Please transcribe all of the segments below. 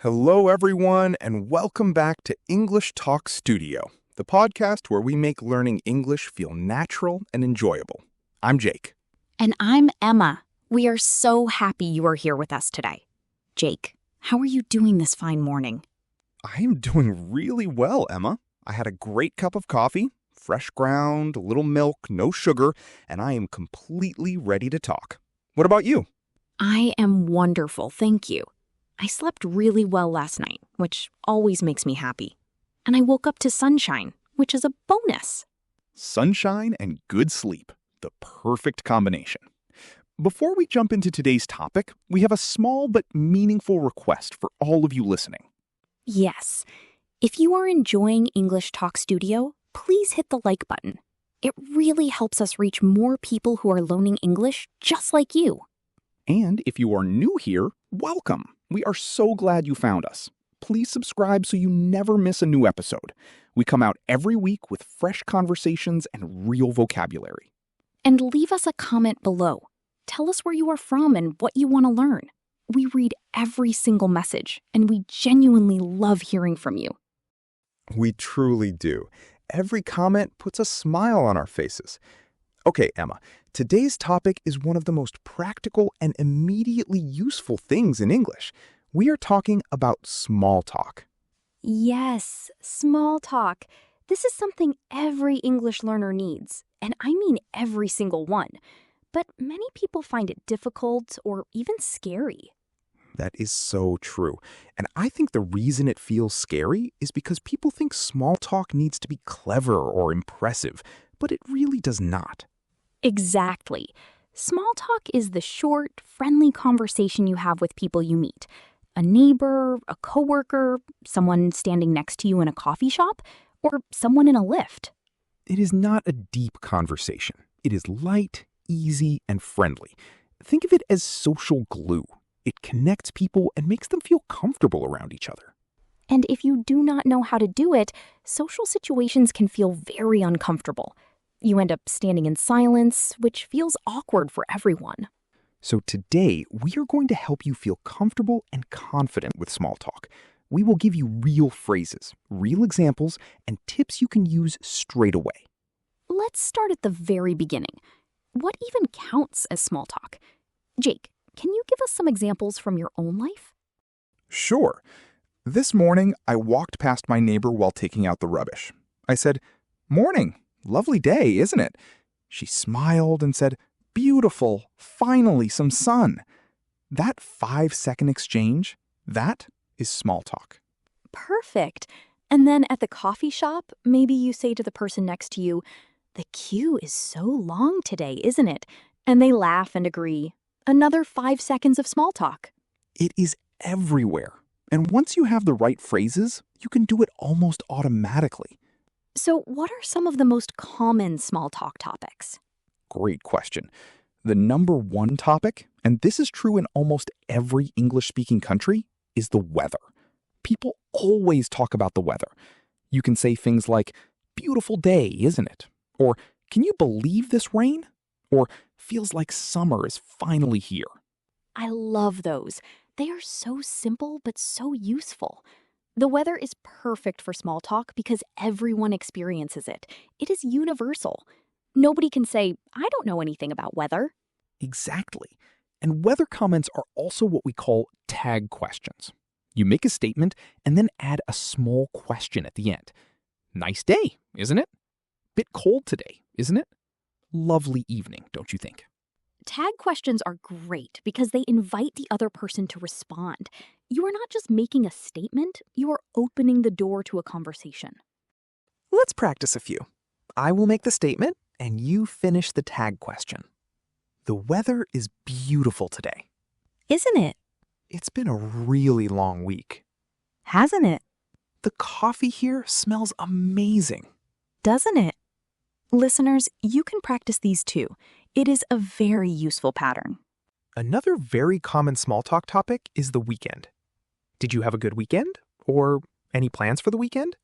Hello, everyone, and welcome back to English Talk Studio, the podcast where we make learning English feel natural and enjoyable. I'm Jake. And I'm Emma. We are so happy you are here with us today. Jake, how are you doing this fine morning? I am doing really well, Emma. I had a great cup of coffee, fresh ground, a little milk, no sugar, and I am completely ready to talk. What about you? I am wonderful, thank you. I slept really well last night, which always makes me happy. And I woke up to sunshine, which is a bonus. Sunshine and good sleep, the perfect combination. Before we jump into today's topic, we have a small but meaningful request for all of you listening. Yes, if you are enjoying English Talk Studio, please hit the like button. It really helps us reach more people who are learning English just like you. And if you are new here, welcome. We are so glad you found us. Please subscribe so you never miss a new episode. We come out every week with fresh conversations and real vocabulary. And leave us a comment below. Tell us where you are from and what you want to learn. We read every single message, and we genuinely love hearing from you. We truly do. Every comment puts a smile on our faces. Okay, Emma, today's topic is one of the most practical and immediately useful things in English. We are talking about small talk. Yes, small talk. This is something every English learner needs, and I mean every single one. But many people find it difficult or even scary. That is so true. And I think the reason it feels scary is because people think small talk needs to be clever or impressive, but it really does not. Exactly. Small talk is the short, friendly conversation you have with people you meet. A neighbor, a coworker, someone standing next to you in a coffee shop, or someone in a lift. It is not a deep conversation. It is light, easy, and friendly. Think of it as social glue. It connects people and makes them feel comfortable around each other. And if you do not know how to do it, social situations can feel very uncomfortable. You end up standing in silence, which feels awkward for everyone. So today, we are going to help you feel comfortable and confident with small talk. We will give you real phrases, real examples, and tips you can use straight away. Let's start at the very beginning. What even counts as small talk? Jake, can you give us some examples from your own life? Sure. This morning, I walked past my neighbor while taking out the rubbish. I said, "Morning. Lovely day, isn't it?" She smiled and said, "Beautiful. Finally, some sun." That 5-second exchange, that is small talk. Perfect. And then at the coffee shop, maybe you say to the person next to you, "The queue is so long today, isn't it?" And they laugh and agree. Another 5 seconds of small talk. It is everywhere. And once you have the right phrases, you can do it almost automatically. So what are some of the most common small talk topics? Great question. The number one topic, and this is true in almost every English-speaking country, is the weather. People always talk about the weather. You can say things like, "Beautiful day, isn't it?" Or, "Can you believe this rain?" Or, "Feels like summer is finally here." I love those. They are so simple but so useful. The weather is perfect for small talk because everyone experiences it. It is universal. Nobody can say, "I don't know anything about weather." Exactly. And weather comments are also what we call tag questions. You make a statement and then add a small question at the end. "Nice day, isn't it?" "Bit cold today, isn't it?" "Lovely evening, don't you think?" Tag questions are great because they invite the other person to respond. You are not just making a statement, you are opening the door to a conversation. Let's practice a few. I will make the statement, and you finish the tag question. The weather is beautiful today. Isn't it? It's been a really long week. Hasn't it? The coffee here smells amazing. Doesn't it? Listeners, you can practice these too. It is a very useful pattern. Another very common small talk topic is the weekend. Did you have a good weekend? Or any plans for the weekend?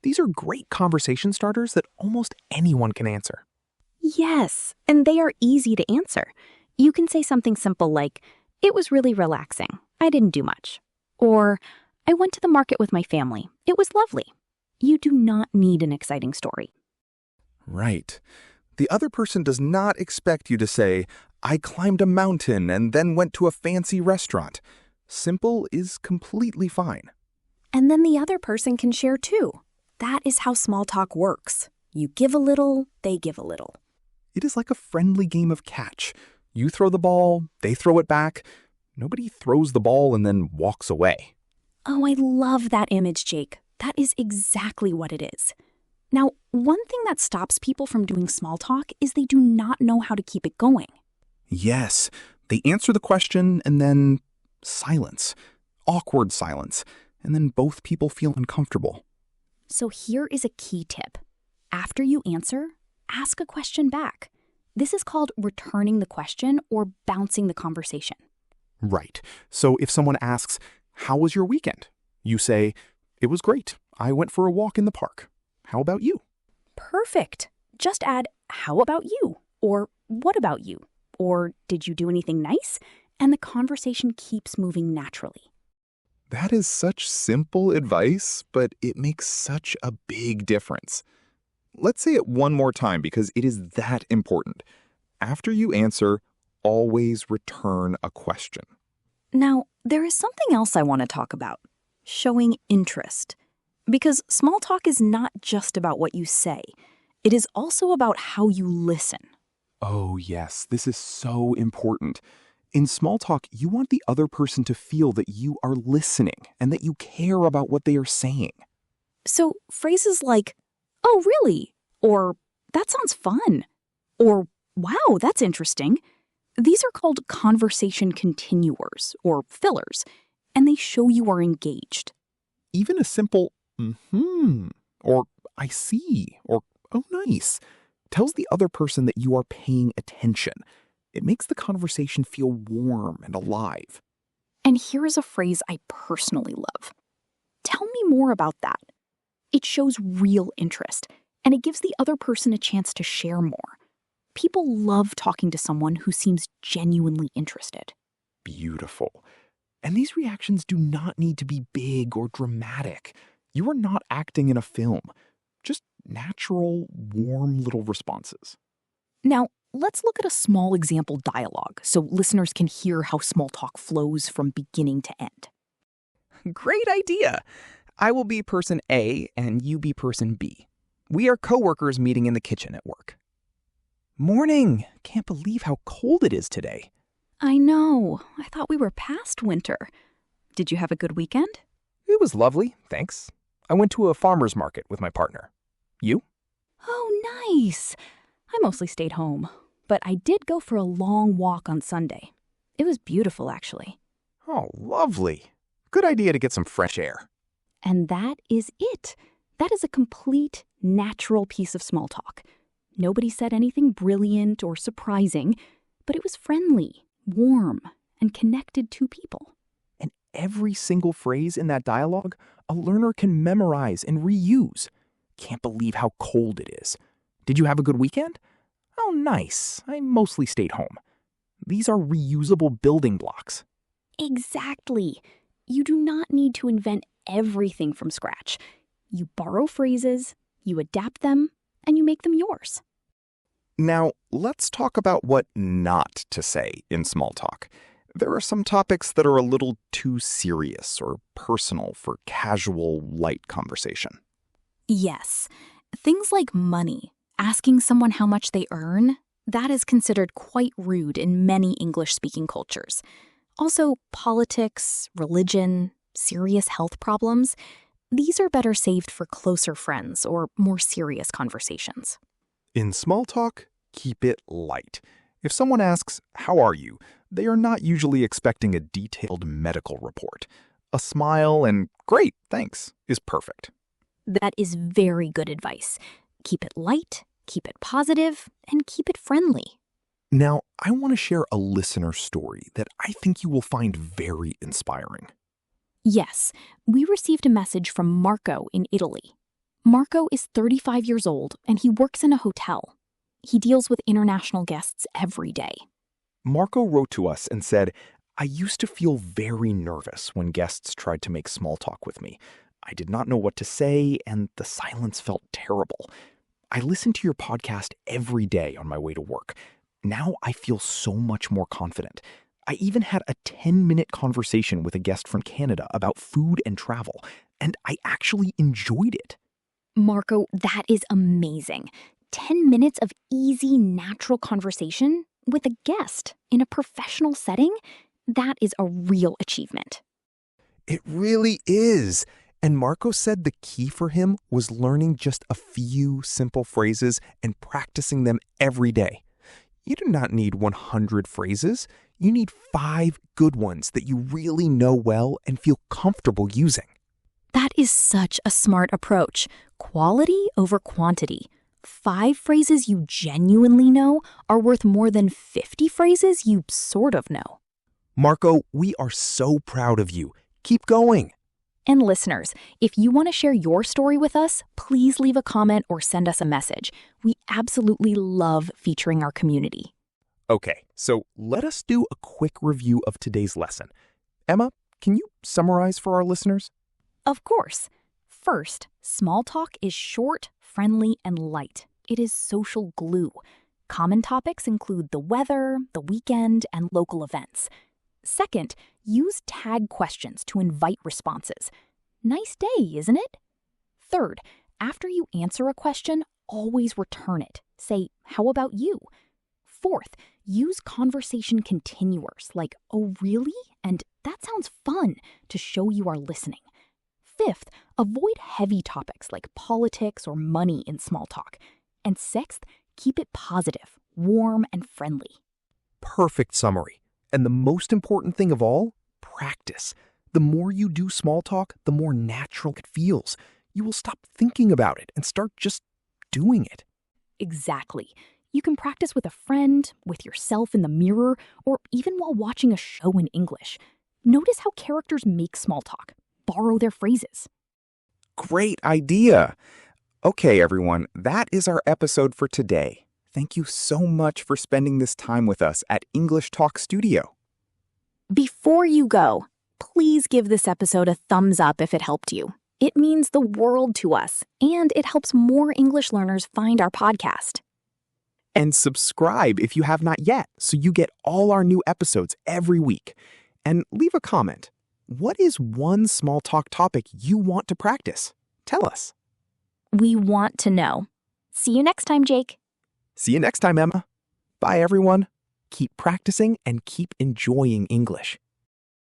These are great conversation starters that almost anyone can answer. Yes, and they are easy to answer. You can say something simple like, "It was really relaxing. I didn't do much." Or, I went to the market with my family. It was lovely. You do not need an exciting story. Right. The other person does not expect you to say, I climbed a mountain and then went to a fancy restaurant. Simple is completely fine. And then the other person can share too. That is how small talk works. You give a little, they give a little. It is like a friendly game of catch. You throw the ball, they throw it back. Nobody throws the ball and then walks away. Oh, I love that image, Jake. That is exactly what it is. Now, one thing that stops people from doing small talk is they do not know how to keep it going. Yes, they answer the question and then silence. Awkward silence. And then both people feel uncomfortable. So here is a key tip. After you answer, ask a question back. This is called returning the question or bouncing the conversation. Right. So if someone asks, how was your weekend? You say, it was great. I went for a walk in the park. How about you? Perfect. Just add, how about you? Or what about you? Or did you do anything nice? And the conversation keeps moving naturally. That is such simple advice, but it makes such a big difference. Let's say it one more time because it is that important. After you answer, always return a question. Now, there is something else I want to talk about. Showing interest. Because small talk is not just about what you say. It is also about how you listen. Oh yes, this is so important. In small talk, you want the other person to feel that you are listening and that you care about what they are saying. So phrases like, oh, really? Or, that sounds fun. Or, wow, that's interesting. These are called conversation continuers, or fillers, and they show you are engaged. Even a simple, or I see, or oh, nice, tells the other person that you are paying attention. It makes the conversation feel warm and alive. And here is a phrase I personally love. Tell me more about that. It shows real interest, and it gives the other person a chance to share more. People love talking to someone who seems genuinely interested. Beautiful. And these reactions do not need to be big or dramatic. You are not acting in a film. Just natural, warm little responses. Now, let's look at a small example dialogue so listeners can hear how small talk flows from beginning to end. Great idea. I will be person A and you be person B. We are coworkers meeting in the kitchen at work. Morning. Can't believe how cold it is today. I know. I thought we were past winter. Did you have a good weekend? It was lovely, thanks. I went to a farmer's market with my partner. You? Oh, nice. I mostly stayed home, but I did go for a long walk on Sunday. It was beautiful, actually. Oh, lovely. Good idea to get some fresh air. And that is it. That is a complete, natural piece of small talk. Nobody said anything brilliant or surprising, but it was friendly, warm, and connected to people. And every single phrase in that dialogue, a learner can memorize and reuse. Can't believe how cold it is. Did you have a good weekend? Oh, nice. I mostly stayed home. These are reusable building blocks. Exactly. You do not need to invent everything from scratch. You borrow phrases, you adapt them, and you make them yours. Now, let's talk about what not to say in small talk. There are some topics that are a little too serious or personal for casual, light conversation. Yes. Things like money, asking someone how much they earn, that is considered quite rude in many English-speaking cultures. Also, politics, religion, serious health problems, these are better saved for closer friends or more serious conversations. In small talk, keep it light. If someone asks, how are you? They are not usually expecting a detailed medical report. A smile and great, thanks, is perfect. That is very good advice. Keep it light, keep it positive, and keep it friendly. Now, I want to share a listener story that I think you will find very inspiring. Yes, we received a message from Marco in Italy. Marco is 35 years old and he works in a hotel. He deals with international guests every day. Marco wrote to us and said, I used to feel very nervous when guests tried to make small talk with me. I did not know what to say, and the silence felt terrible. I listen to your podcast every day on my way to work. Now I feel so much more confident. I even had a 10-minute conversation with a guest from Canada about food and travel, and I actually enjoyed it. Marco, that is amazing. 10 minutes of easy, natural conversation with a guest in a professional setting? That is a real achievement. It really is. And Marco said the key for him was learning just a few simple phrases and practicing them every day. You do not need 100 phrases. You need 5 good ones that you really know well and feel comfortable using. That is such a smart approach. Quality over quantity. 5 phrases you genuinely know are worth more than 50 phrases you sort of know. Marco, we are so proud of you. Keep going. And listeners, if you want to share your story with us, please leave a comment or send us a message. We absolutely love featuring our community. Okay, so let us do a quick review of today's lesson. Emma, can you summarize for our listeners? Of course. First, small talk is short, friendly, and light. It is social glue. Common topics include the weather, the weekend, and local events. Second, use tag questions to invite responses. Nice day, isn't it? Third, after you answer a question, always return it. Say, how about you? Fourth, use conversation continuers like, oh, really? And that sounds fun to show you are listening. Fifth, avoid heavy topics like politics or money in small talk. And sixth, keep it positive, warm, and friendly. Perfect summary. And the most important thing of all, practice. The more you do small talk, the more natural it feels. You will stop thinking about it and start just doing it. Exactly. You can practice with a friend, with yourself in the mirror, or even while watching a show in English. Notice how characters make small talk. Borrow their phrases. Great idea. Okay, everyone, that is our episode for today. Thank you so much for spending this time with us at English Talk Studio. Before you go, please give this episode a thumbs up if it helped you. It means the world to us, and it helps more English learners find our podcast. And subscribe if you have not yet, so you get all our new episodes every week. And leave a comment. What is one small talk topic you want to practice? Tell us. We want to know. See you next time, Jake. See you next time, Emma. Bye, everyone. Keep practicing and keep enjoying English.